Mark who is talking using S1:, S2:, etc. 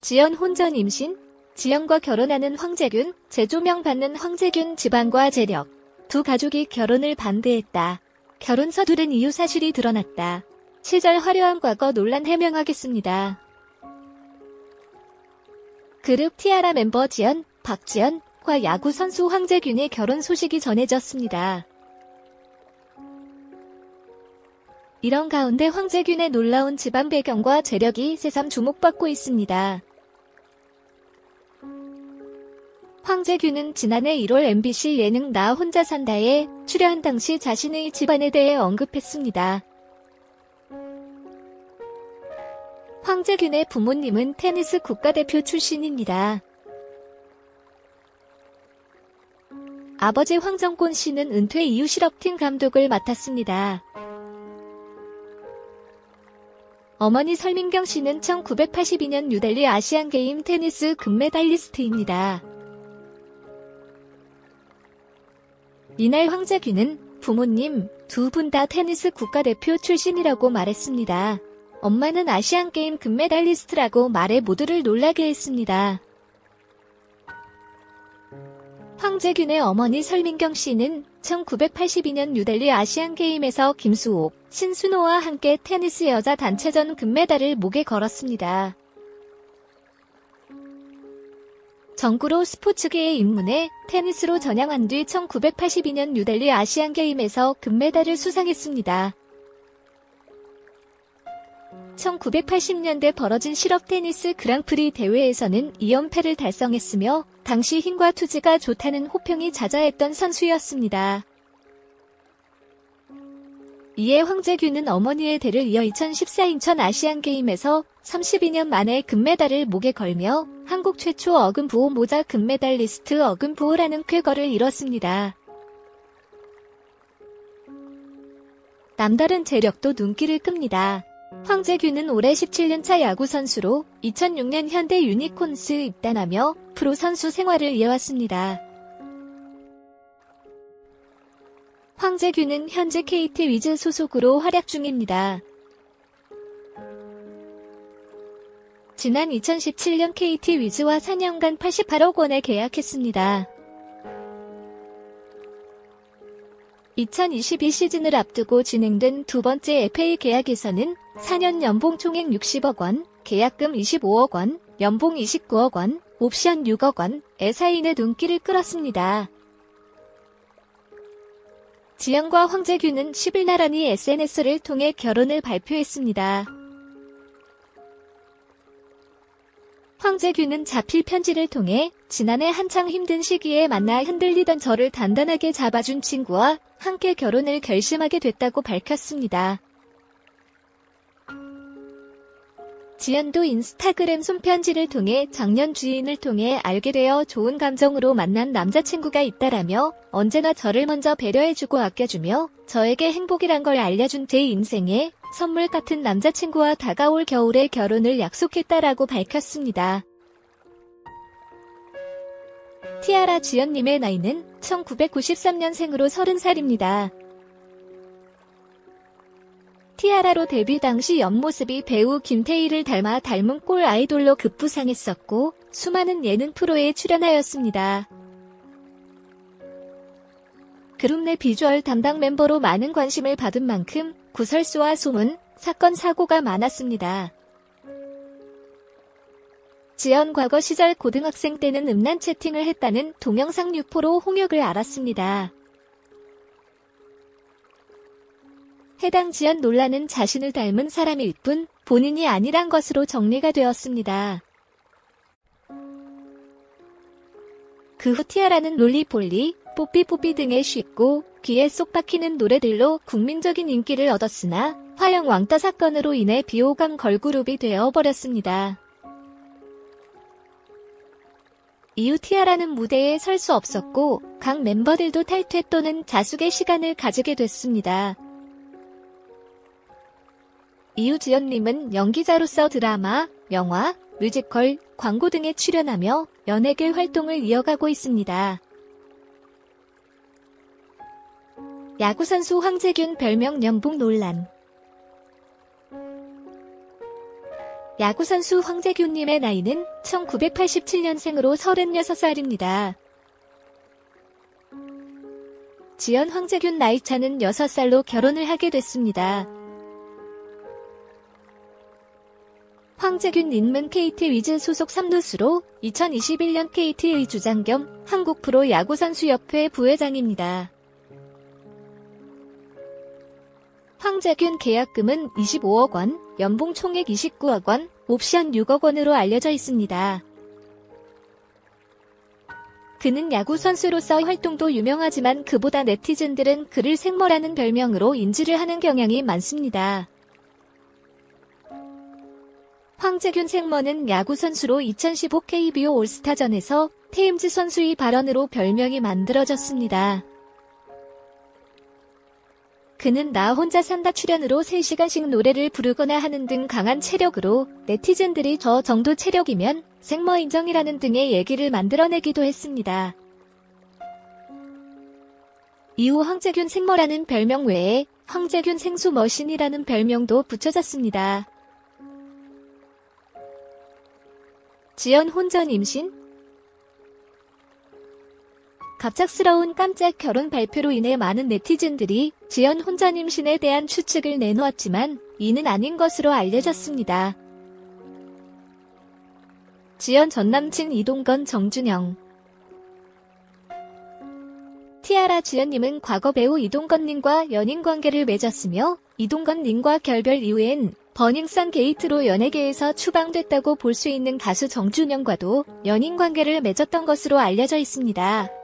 S1: 지연 혼전 임신? 지연과 결혼하는 황재균, 재조명 받는 황재균 집안과 재력. 두 가족이 결혼을 반대했다. 결혼 서두른 이유 사실이 드러났다. 시절 화려한 과거 논란 해명하겠습니다. 그룹 티아라 멤버 지연, 박지연과 야구 선수 황재균의 결혼 소식이 전해졌습니다. 이런 가운데 황재균의 놀라운 집안 배경과 재력이 새삼 주목받고 있습니다. 황재균은 지난해 1월 MBC 예능 나 혼자 산다에 출연 당시 자신의 집안에 대해 언급했습니다. 황재균의 부모님은 테니스 국가대표 출신입니다. 아버지 황정곤 씨는 은퇴 이후 실업팀 감독을 맡았습니다. 어머니 설민경 씨는 1982년 뉴델리 아시안게임 테니스 금메달리스트입니다. 이날 황재균은 부모님 두 분 다 테니스 국가대표 출신이라고 말했습니다. 엄마는 아시안게임 금메달리스트라고 말해 모두를 놀라게 했습니다. 황재균의 어머니 설민경 씨는 1982년 뉴델리 아시안게임에서 김수옥, 신순호와 함께 테니스 여자 단체전 금메달을 목에 걸었습니다. 정구로 스포츠계에 입문해 테니스로 전향한 뒤 1982년 뉴델리 아시안게임에서 금메달을 수상했습니다. 1980년대 벌어진 실업 테니스 그랑프리 대회에서는 2연패를 달성했으며 당시 힘과 투지가 좋다는 호평이 자자했던 선수였습니다. 이에 황재균은 어머니의 대를 이어 2014 인천 아시안게임에서 32년 만에 금메달을 목에 걸며 한국 최초 어금부호 모자 금메달리스트 어금부호라는 쾌거를 이뤘습니다. 남다른 재력도 눈길을 끕니다. 황재균은 올해 17년차 야구선수로 2006년 현대 유니콘스 입단하며 프로 선수 생활을 이어왔습니다. 황재균은 현재 KT 위즈 소속으로 활약 중입니다. 지난 2017년 KT 위즈와 4년간 88억 원에 계약했습니다. 2022 시즌을 앞두고 진행된 두 번째 FA 계약에서는 4년 연봉 총액 60억 원, 계약금 25억 원, 연봉 29억 원, 옵션 6억 원의 사인의 눈길을 끌었습니다. 지연과 황재균은 10일 나란히 SNS를 통해 결혼을 발표했습니다. 황재균은 자필 편지를 통해 지난해 한창 힘든 시기에 만나 흔들리던 저를 단단하게 잡아준 친구와 함께 결혼을 결심하게 됐다고 밝혔습니다. 지연도 인스타그램 손편지를 통해 작년 주인을 통해 알게 되어 좋은 감정으로 만난 남자친구가 있다라며 언제나 저를 먼저 배려해주고 아껴주며 저에게 행복이란 걸 알려준 제 인생에 선물 같은 남자친구와 다가올 겨울에 결혼을 약속했다라고 밝혔습니다. 티아라 지연님의 나이는 1993년생으로 30살입니다. 티아라로 데뷔 당시 옆모습이 배우 김태희를 닮은 꼴 아이돌로 급부상했었고 수많은 예능 프로에 출연하였습니다. 그룹 내 비주얼 담당 멤버로 많은 관심을 받은 만큼 구설수와 소문, 사건 사고가 많았습니다. 지연 과거 시절 고등학생 때는 음란 채팅을 했다는 동영상 유포로 홍역을 알았습니다. 해당 지연 논란은 자신을 닮은 사람일 뿐 본인이 아니란 것으로 정리가 되었습니다. 그 후 티아라는 롤리폴리, 뽀삐뽀삐 등의 쉽고 귀에 쏙 박히는 노래들로 국민적인 인기를 얻었으나 화영 왕따 사건으로 인해 비호감 걸그룹이 되어버렸습니다. 이후 티아라는 무대에 설 수 없었고 각 멤버들도 탈퇴 또는 자숙의 시간을 가지게 됐습니다. 이후 지연님은 연기자로서 드라마, 영화, 뮤지컬, 광고 등에 출연하며 연예계 활동을 이어가고 있습니다. 야구선수 황재균 별명 연봉 논란. 야구선수 황재균님의 나이는 1987년생으로 36살입니다. 지연 황재균 나이차는 6살로 결혼을 하게 됐습니다. 황재균 님은 KT 위즈 소속 3루수로 2021년 KT의 주장 겸 한국 프로야구선수협회 부회장입니다. 황재균 계약금은 25억 원, 연봉 총액 29억 원, 옵션 6억 원으로 알려져 있습니다. 그는 야구선수로서 활동도 유명하지만 그보다 네티즌들은 그를 생머라는 별명으로 인지를 하는 경향이 많습니다. 황재균 생머는 야구선수로 2015 KBO 올스타전에서 테임즈 선수의 발언으로 별명이 만들어졌습니다. 그는 나 혼자 산다 출연으로 3시간씩 노래를 부르거나 하는 등 강한 체력으로 네티즌들이 저 정도 체력이면 생머 인정이라는 등의 얘기를 만들어내기도 했습니다. 이후 황재균 생머라는 별명 외에 황재균 생수 머신이라는 별명도 붙여졌습니다. 지연 혼전 임신? 갑작스러운 깜짝 결혼 발표로 인해 많은 네티즌들이 지연 혼전 임신에 대한 추측을 내놓았지만 이는 아닌 것으로 알려졌습니다. 지연 전남친 이동건 정준영. 티아라 지연님은 과거 배우 이동건님과 연인관계를 맺었으며 이동건님과 결별 이후엔 버닝썬 게이트로 연예계에서 추방됐다고 볼 수 있는 가수 정준영과도 연인관계를 맺었던 것으로 알려져 있습니다.